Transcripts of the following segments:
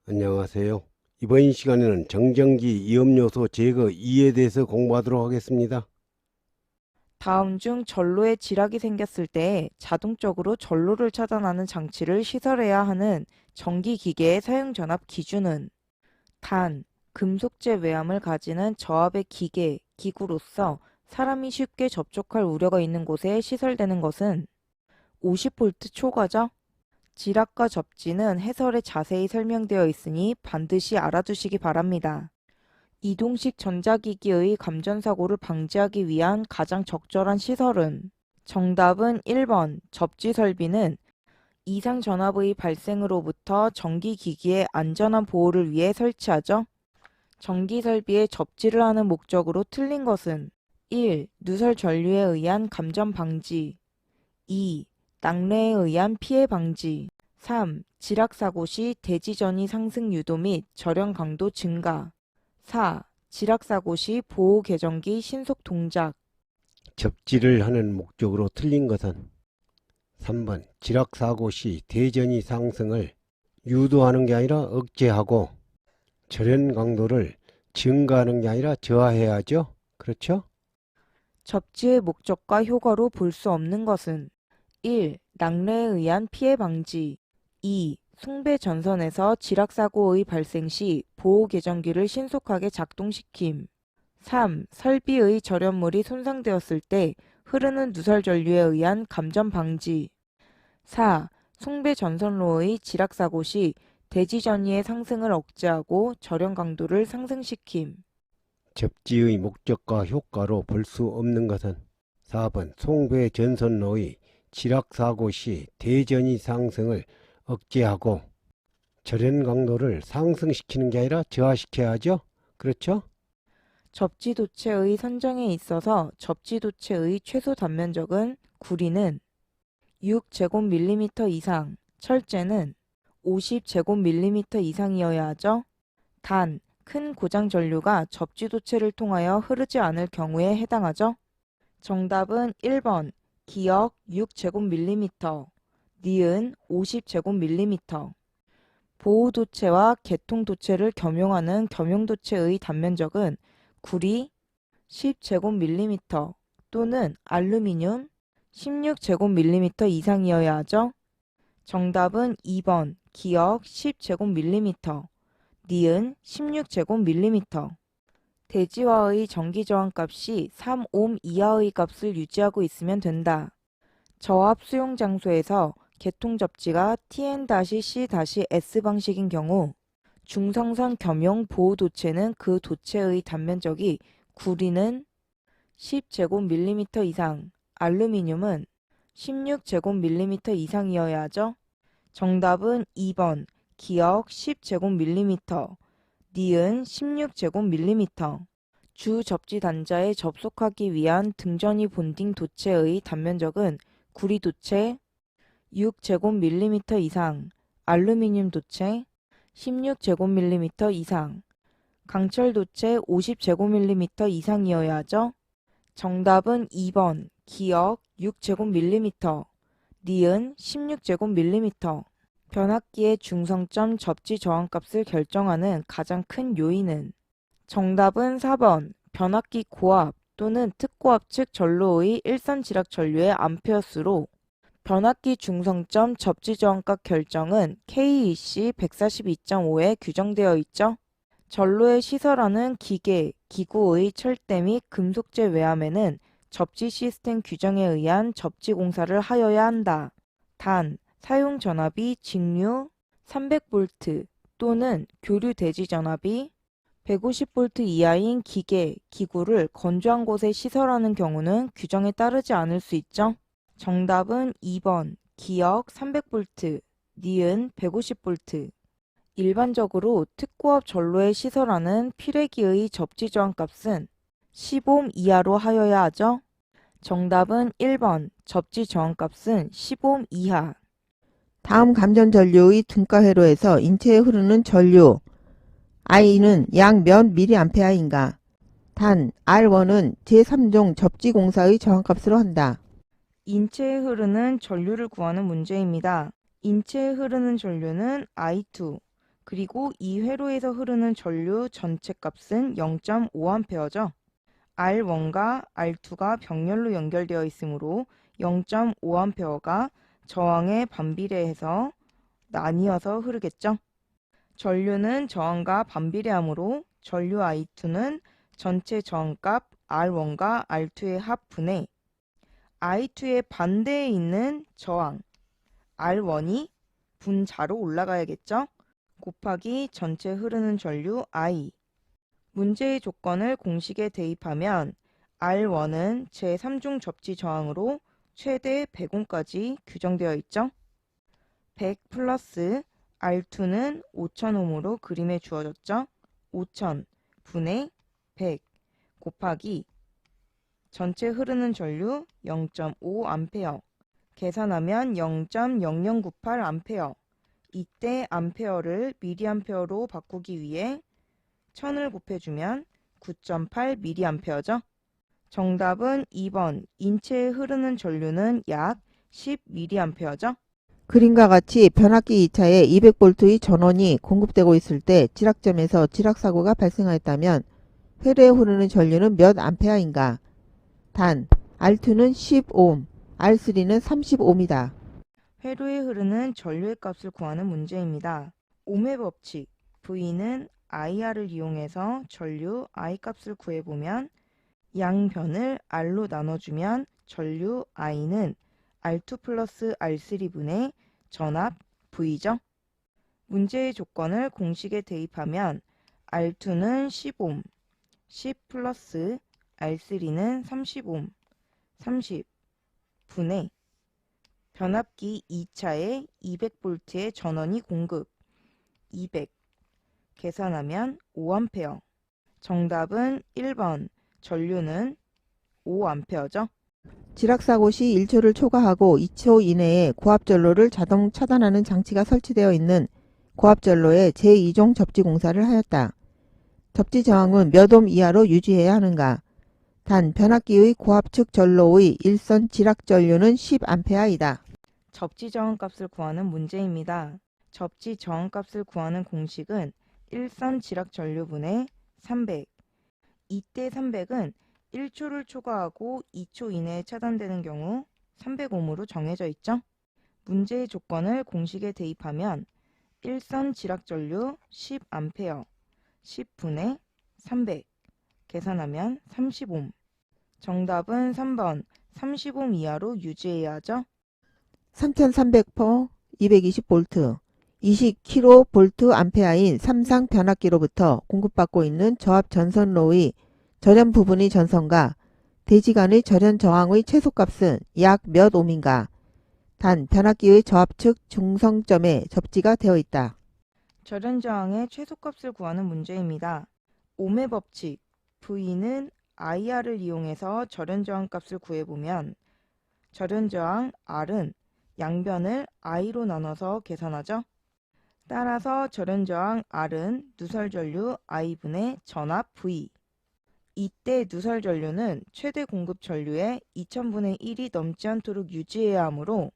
안녕하세요. 이번 시간에는 정전기 이음요소 제거 2에 대해서 공부하도록 하겠습니다. 다음 중 전로에 지락이 생겼을 때 자동적으로 전로를 차단하는 장치를 시설해야 하는 전기기계의 사용전압 기준은 단, 금속재 외암을 가지는 저압의 기계, 기구로서 사람이 쉽게 접촉할 우려가 있는 곳에 시설되는 것은 50V 초과죠? 지락과 접지는 해설에 자세히 설명되어 있으니 반드시 알아두시기 바랍니다. 이동식 전자기기의 감전사고를 방지하기 위한 가장 적절한 시설은 정답은 1번 접지설비는 이상 전압의 발생으로부터 전기기기의 안전한 보호를 위해 설치하죠. 전기설비에 접지를 하는 목적으로 틀린 것은 1. 누설 전류에 의한 감전 방지 2. 낙뢰에 의한 피해 방지 3. 지락사고 시 대지전이 상승 유도 및 절연 강도 증가 4. 지락사고 시 보호 계정기 신속 동작 접지를 하는 목적으로 틀린 것은 3번 지락사고 시 대전이 상승을 유도하는 게 아니라 억제하고 절연 강도를 증가하는 게 아니라 저하해야 하죠. 그렇죠? 접지의 목적과 효과로 볼 수 없는 것은 1. 낙뢰에 의한 피해 방지 2. 숭배 전선에서 지락사고의 발생 시 보호 계정기를 신속하게 작동시킴 3. 설비의 절연물이 손상되었을 때 흐르는 누설 전류에 의한 감전 방지 4. 숭배 전선로의 지락사고 시 대지 전위의 상승을 억제하고 절연 강도를 상승시킴 접지의 목적과 효과로 볼 수 없는 것은 4번 송배 전선로의 지락사고 시 대전이 상승을 억제하고 절연 강도를 상승시키는 게 아니라 저하시켜야 하죠. 그렇죠? 접지도체의 선정에 있어서 접지도체의 최소 단면적은 구리는 6제곱밀리미터 이상, 철제는 50제곱밀리미터 이상이어야 하죠. 단, 큰 고장 전류가 접지도체를 통하여 흐르지 않을 경우에 해당하죠. 정답은 1번 기역 6제곱밀리미터, 니은 50제곱밀리미터. 보호도체와 개통도체를 겸용하는 겸용도체의 단면적은 구리 10제곱밀리미터 또는 알루미늄 16제곱밀리미터 이상이어야 하죠. 정답은 2번 기역 10제곱밀리미터, 니은 16제곱밀리미터. 대지화의 전기저항값이 3옴 이하의 값을 유지하고 있으면 된다. 저압 수용 장소에서 개통접지가 TN-C-S 방식인 경우 중성선 겸용 보호도체는 그 도체의 단면적이 구리는 10제곱밀리미터 이상, 알루미늄은 16제곱밀리미터 이상이어야 하죠. 정답은 2번 기역 10제곱밀리미터, 니은 16제곱밀리미터. 주 접지 단자에 접속하기 위한 등전이 본딩 도체의 단면적은 구리 도체 6제곱밀리미터 이상, 알루미늄 도체 16제곱밀리미터 이상, 강철 도체 50제곱밀리미터 이상이어야 하죠. 정답은 2번 기역 6제곱밀리미터, 니은 16제곱밀리미터. 변압기의 중성점 접지 저항값을 결정하는 가장 큰 요인은 정답은 4번 변압기 고압 또는 특고압 측 전로의 일선 지락 전류의 암페어 수로 변압기 중성점 접지 저항값 결정은 KEC 142.5에 규정되어 있죠. 전로에 시설하는 기계, 기구의 철대 및 금속재 외암에는 접지 시스템 규정에 의한 접지 공사를 하여야 한다. 단, 사용 전압이 직류 300V 또는 교류 대지 전압이 150V 이하인 기계, 기구를 건조한 곳에 시설하는 경우는 규정에 따르지 않을 수 있죠. 정답은 2번 기역 300V, 니은 150V. 일반적으로 특고압 전로에 시설하는 필외기의 접지 저항값은 10옴 이하로 하여야 하죠. 정답은 1번 접지 저항값은 10옴 이하. 다음 감전 전류의 등가 회로에서 인체에 흐르는 전류 I는 약 몇 mA인가? 단 R1은 제3종 접지 공사의 저항값으로 한다. 인체에 흐르는 전류를 구하는 문제입니다. 인체에 흐르는 전류는 I2, 그리고 이 회로에서 흐르는 전류 전체 값은 0.5A죠. R1과 R2가 병렬로 연결되어 있으므로 0.5A가 저항에 반비례해서 나뉘어서 흐르겠죠. 전류는 저항과 반비례하므로 전류 I2는 전체 저항값 R1과 R2의 합분에 I2의 반대에 있는 저항 R1이 분자로 올라가야겠죠. 곱하기 전체 흐르는 전류 I. 문제의 조건을 공식에 대입하면 R1은 제3중 접지 저항으로 최대 100옴까지 규정되어 있죠. 100 플러스 R2는 5000옴으로 그림에 주어졌죠. 5000 분의 100 곱하기 전체 흐르는 전류 0.5A 계산하면 0.0098A. 이때 암페어를 미리암페어로 바꾸기 위해 1000을 곱해주면 9.8mA죠. 정답은 2번 인체에 흐르는 전류는 약 10mA죠. 그림과 같이 변압기 2차에 200V의 전원이 공급되고 있을 때 지락점에서 지락사고가 발생하였다면 회로에 흐르는 전류는 몇 암페어인가? 단, R2는 10옴, R3는 30옴이다. 회로에 흐르는 전류의 값을 구하는 문제입니다. 옴의 법칙, V는 IR을 이용해서 전류 I 값을 구해보면 양변을 R로 나눠주면 전류 I는 R2 플러스 R3분의 전압 V죠. 문제의 조건을 공식에 대입하면 R2는 10옴, 10 플러스 R3는 30옴, 30 분의 변압기 2차에 200V의 전원이 공급 200 계산하면 5A. 정답은 1번 전류는 5A죠. 지락사고 시 1초를 초과하고 2초 이내에 고압전로를 자동 차단하는 장치가 설치되어 있는 고압전로에 제2종 접지 공사를 하였다. 접지 저항은 몇 옴 이하로 유지해야 하는가? 단, 변압기의 고압측 전로의 일선 지락 전류는 10A이다. 접지 저항값을 구하는 문제입니다. 접지 저항값을 구하는 공식은 일선 지락 전류분의 300. 이때 300은 1초를 초과하고 2초 이내에 차단되는 경우 300옴으로 정해져 있죠. 문제의 조건을 공식에 대입하면 일선 지락 전류 10A, 10분의 300 계산하면 30옴. 정답은 3번 30옴 이하로 유지해야 하죠. 3300포 220V 20kVA인 삼상 변압기로부터 공급받고 있는 저압 전선로의 절연 부분의 전선과 대지간의 절연 저항의 최소값은 약 몇 옴인가? 단, 변압기의 저압측 중성점에 접지가 되어 있다. 절연 저항의 최소값을 구하는 문제입니다. 옴의 법칙 V는 IR을 이용해서 절연 저항 값을 구해보면 절연 저항 R은 양변을 I로 나눠서 계산하죠. 따라서 절연 저항 R은 누설 전류 I분의 전압 V. 이때 누설 전류는 최대 공급 전류의 2000분의 1이 넘지 않도록 유지해야 하므로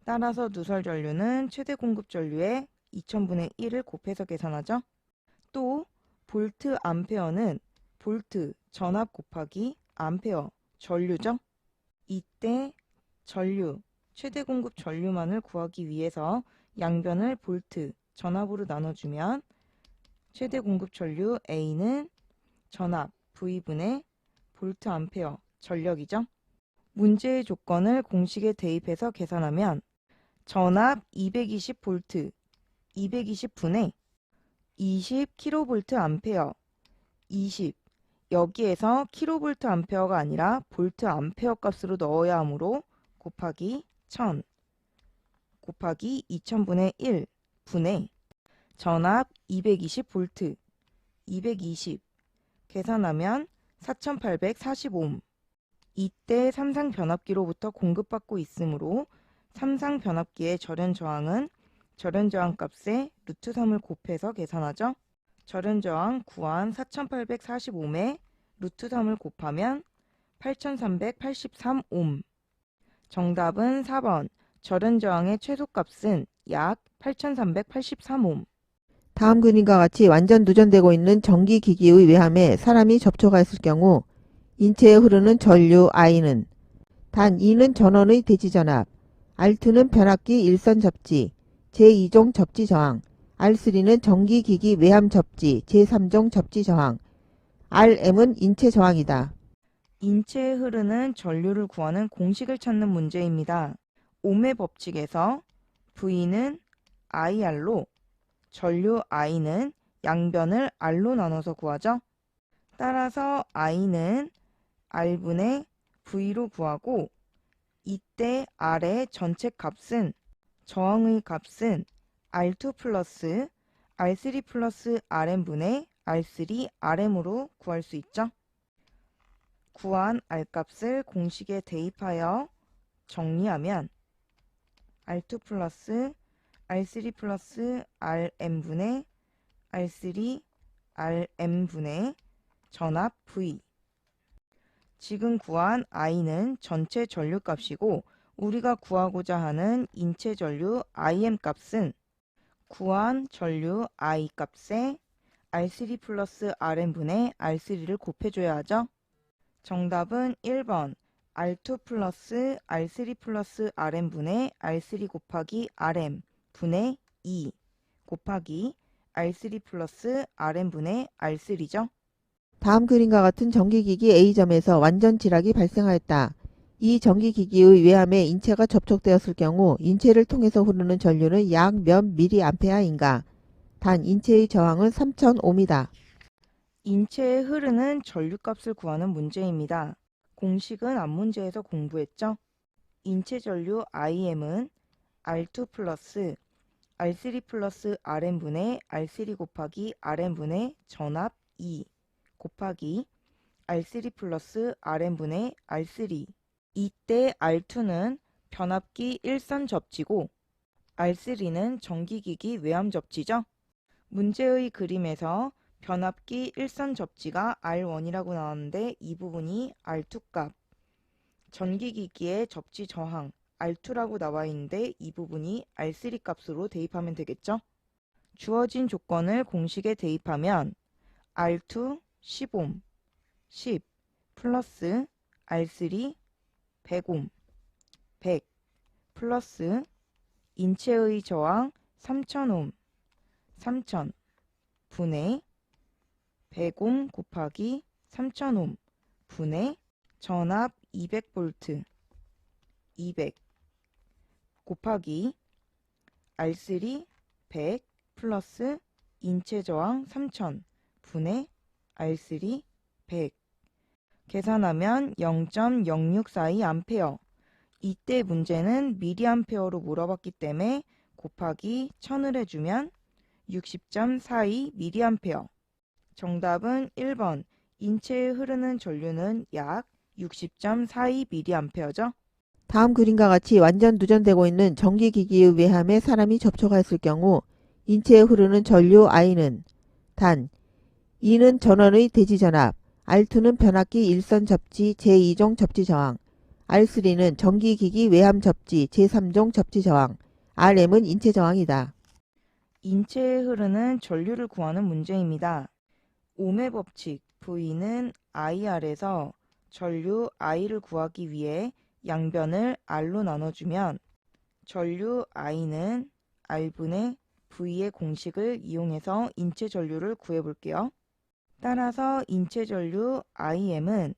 따라서 누설 전류는 최대 공급 전류의 2000분의 1을 곱해서 계산하죠. 또 볼트 암페어는 볼트 전압 곱하기 암페어 전류죠. 이때 전류 최대 공급 전류만을 구하기 위해서 양변을 볼트 전압으로 나눠주면 최대 공급 전류 A는 전압 V분의 볼트 암페어 전력이죠. 문제의 조건을 공식에 대입해서 계산하면 전압 220V 220분의 20kV 암페어 20 여기에서 kV 암페어가 아니라 볼트 암페어 값으로 넣어야 하므로 곱하기 1000 곱하기 2000분의 1 분의 전압 220V 220 계산하면 4840옴. 이때 삼상 변압기로부터 공급받고 있으므로 삼상 변압기의 절연 저항은 절연 저항 값에 루트 3을 곱해서 계산하죠. 절연 저항 구한 4840옴에 루트 3을 곱하면 8383옴. 정답은 4번 절연 저항의 최소값은 약 8383옴. 다음 그림과 같이 완전 누전되고 있는 전기기기의 외함에 사람이 접촉하였을 경우 인체에 흐르는 전류 I는 단 2는 전원의 대지전압, R2는 변압기 일선 접지, 제2종 접지 저항, R3는 전기기기 외함 접지, 제3종 접지 저항, Rm은 인체 저항이다. 인체에 흐르는 전류를 구하는 공식을 찾는 문제입니다. 옴의 법칙에서 V는 IR로 전류 I는 양변을 R로 나눠서 구하죠. 따라서 I는 R분의 V로 구하고 이때 R의 전체 값은 저항의 값은 R2 플러스 R3 플러스 Rm분의 R3 Rm으로 구할 수 있죠. 구한 R값을 공식에 대입하여 정리하면 R2 플러스 R3 플러스 Rm분의 R3 Rm분의 전압 V. 지금 구한 I는 전체 전류 값이고 우리가 구하고자 하는 인체 전류 Im 값은 구한 전류 I 값에 R3 플러스 Rm분의 R3를 곱해줘야 하죠. 정답은 1번 R2 플러스 R3 플러스 Rm분의 R3 곱하기 Rm 분의 2 곱하기 R3 플러스 Rm분의 R3죠. 다음 그림과 같은 전기기기 A점에서 완전 지락이 발생하였다. 이 전기기기의 외함에 인체가 접촉되었을 경우 인체를 통해서 흐르는 전류는 약 몇 mA인가? 단 인체의 저항은 3000ohm이다. 인체에 흐르는 전류값을 구하는 문제입니다. 공식은 앞문제에서 공부했죠. 인체 전류 Im은 R2 플러스 R3 플러스 Rm분의 R3 곱하기 Rm분의 전압 2 곱하기 R3 플러스 Rm분의 R3. 이때 R2는 변압기 일선 접지고 R3는 전기기기 외함 접지죠. 문제의 그림에서 변압기 일선 접지가 R1이라고 나왔는데 이 부분이 R2 값, 전기기기의 접지 저항 R2라고 나와 있는데 이 부분이 R3 값으로 대입하면 되겠죠. 주어진 조건을 공식에 대입하면 R2 10옴, 10 플러스 R3 100옴, 100 플러스 인체의 저항 3000옴, 3000 분의 100옴 곱하기 3000옴 분의 전압 200V 200 곱하기 R3 100 플러스 인체 저항 3000 분의 R3 100 계산하면 0.0642A. 이때 문제는 미리암페어로 물어봤기 때문에 곱하기 1000을 해주면 60.42mA. 정답은 1번 인체에 흐르는 전류는 약 60.42mA죠. 다음 그림과 같이 완전 누전되고 있는 전기기기의 외함에 사람이 접촉하였을 경우 인체에 흐르는 전류 I는 단 2는 전원의 대지전압, R2는 변압기 일선 접지 제2종 접지 저항, R3는 전기기기 외함 접지 제3종 접지 저항, Rm은 인체 저항이다. 인체에 흐르는 전류를 구하는 문제입니다. 옴의 법칙 V는 IR에서 전류 I를 구하기 위해 양변을 R로 나눠주면 전류 I는 R분의 V의 공식을 이용해서 인체 전류를 구해볼게요. 따라서 인체 전류 Im은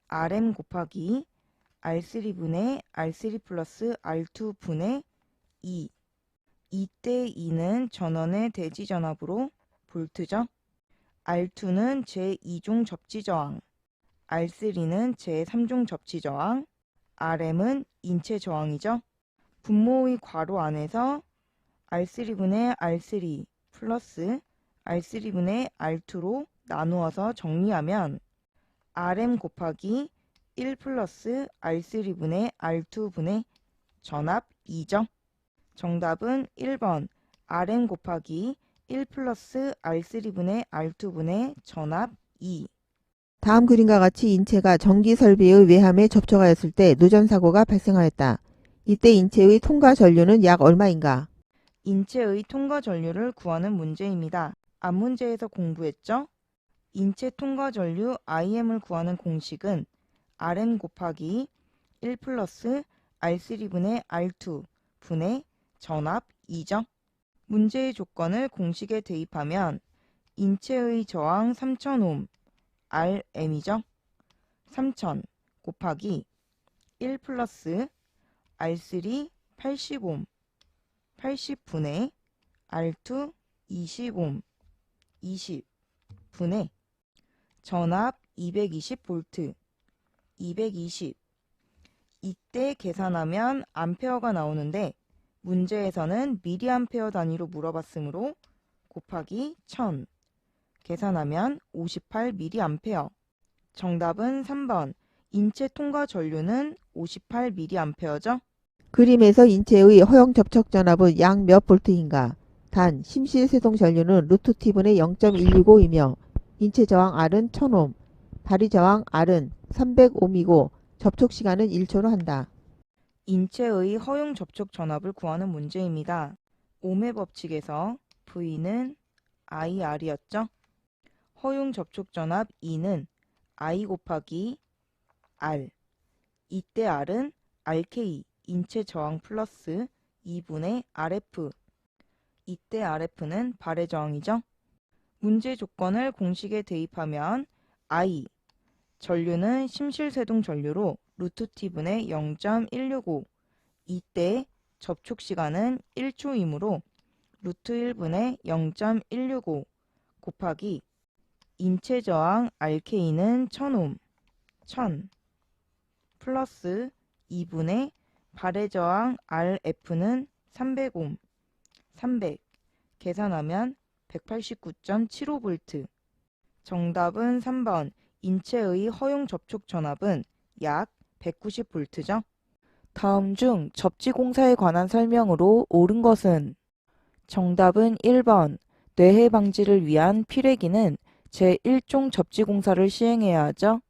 Rm 곱하기 R3분의 R3 플러스 R2분의 2. 이때 2는 전원의 대지전압으로 볼트죠. R2는 제2종 접지저항, R3는 제3종 접지저항, Rm은 인체 저항이죠. 분모의 괄호 안에서 R3분의 R3 플러스 R3분의 R2로 나누어서 정리하면 Rm 곱하기 1 플러스 R3분의 R2분의 전압 2죠. 정답은 1번 Rm 곱하기 1 플러스 R3분의 R2분의 전압 2. 다음 그림과 같이 인체가 전기설비의 외함에 접촉하였을 때 누전사고가 발생하였다. 이때 인체의 통과 전류는 약 얼마인가? 인체의 통과 전류를 구하는 문제입니다. 앞 문제에서 공부했죠? 인체 통과 전류 IM을 구하는 공식은 RM 곱하기 1 플러스 R3분의 R2 분의 전압 2죠. 문제의 조건을 공식에 대입하면 인체의 저항 3000옴 RM이죠. 3000 곱하기 1 플러스 R3 80옴 80분의 R2 20옴 20분의 전압 220V 220 이때 계산하면 암페어가 나오는데 문제에서는 미리암페어 단위로 물어봤으므로 곱하기 1000 계산하면 58mA. 정답은 3번. 인체 통과 전류는 58mA죠? 그림에서 인체의 허용 접촉 전압은 약 몇 볼트인가? 단, 심실세동 전류는 루트 T분의 0.165이며 인체 저항 R은 1000옴, 발휘 저항 R은 300옴이고 접촉 시간은 1초로 한다. 인체의 허용 접촉 전압을 구하는 문제입니다. 옴의 법칙에서 V는 IR이었죠? 허용 접촉 전압 E는 I 곱하기 R. 이때 R은 RK, 인체 저항 플러스 2분의 RF. 이때 RF는 발해 저항이죠? 문제 조건을 공식에 대입하면 I, 전류는 심실세동 전류로 루트 T분의 0.165. 이때 접촉 시간은 1초이므로 루트 1분의 0.165 곱하기 인체 저항 RK는 1000옴 1000 플러스 2분의 발해 저항 RF는 300옴 300 계산하면 189.75V. 정답은 3번. 인체의 허용 접촉 전압은 약 190V죠. 다음 중 접지공사에 관한 설명으로 옳은 것은? 정답은 1번. 뇌해 방지를 위한 피뢰기는 제1종 접지공사를 시행해야 하죠.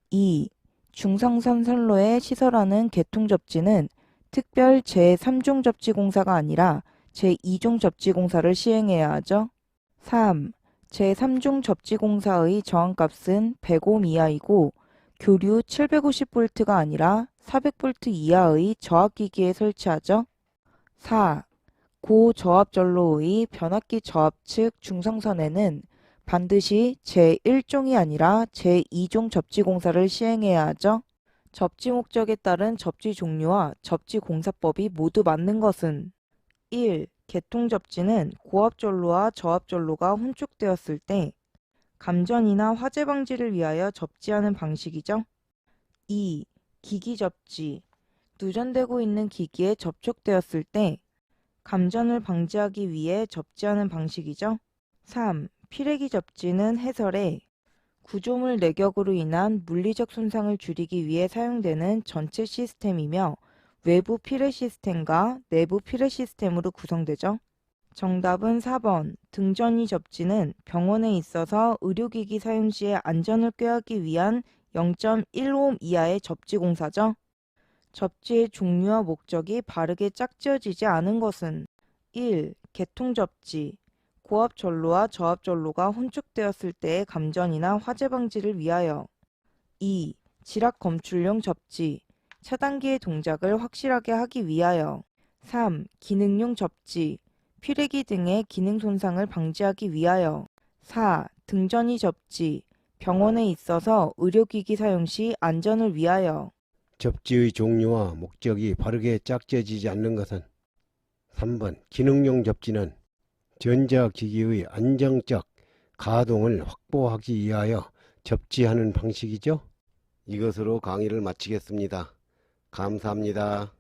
2. 중상선 선로에 시설하는 개통접지는 특별 제3종 접지공사가 아니라 제2종 접지공사를 시행해야 하죠. 3. 제3종 접지공사의 저항값은 100옴 이하이고 교류 750V가 아니라 400V 이하의 저압기기에 설치하죠. 4. 고저압전로의 변압기 저압 측 중상선에는 반드시 제1종이 아니라 제2종 접지공사를 시행해야 하죠. 접지 목적에 따른 접지 종류와 접지 공사법이 모두 맞는 것은? 1. 개통접지는 고압전로와 저압전로가 혼축되었을 때 감전이나 화재 방지를 위하여 접지하는 방식이죠. 2. 기기접지. 누전되고 있는 기기에 접촉되었을 때 감전을 방지하기 위해 접지하는 방식이죠. 3. 피뢰기 접지는 해설에 구조물 내격으로 인한 물리적 손상을 줄이기 위해 사용되는 전체 시스템이며 외부 피뢰 시스템과 내부 피뢰 시스템으로 구성되죠. 정답은 4번. 등전이 접지는 병원에 있어서 의료기기 사용 시에 안전을 꾀하기 위한 0.1옴 이하의 접지 공사죠. 접지의 종류와 목적이 바르게 짝지어지지 않은 것은? 1. 개통접지. 고압전로와 저압전로가 혼축되었을 때의 감전이나 화재 방지를 위하여. 2. 지락검출용 접지. 차단기의 동작을 확실하게 하기 위하여. 3. 기능용 접지. 피뢰기 등의 기능 손상을 방지하기 위하여. 4. 등전이 접지. 병원에 있어서 의료기기 사용 시 안전을 위하여. 접지의 종류와 목적이 바르게 짝지어지지 않는 것은? 3번. 기능용 접지는 전자기기의 안정적 가동을 확보하기 위하여 접지하는 방식이죠. 이것으로 강의를 마치겠습니다. 감사합니다.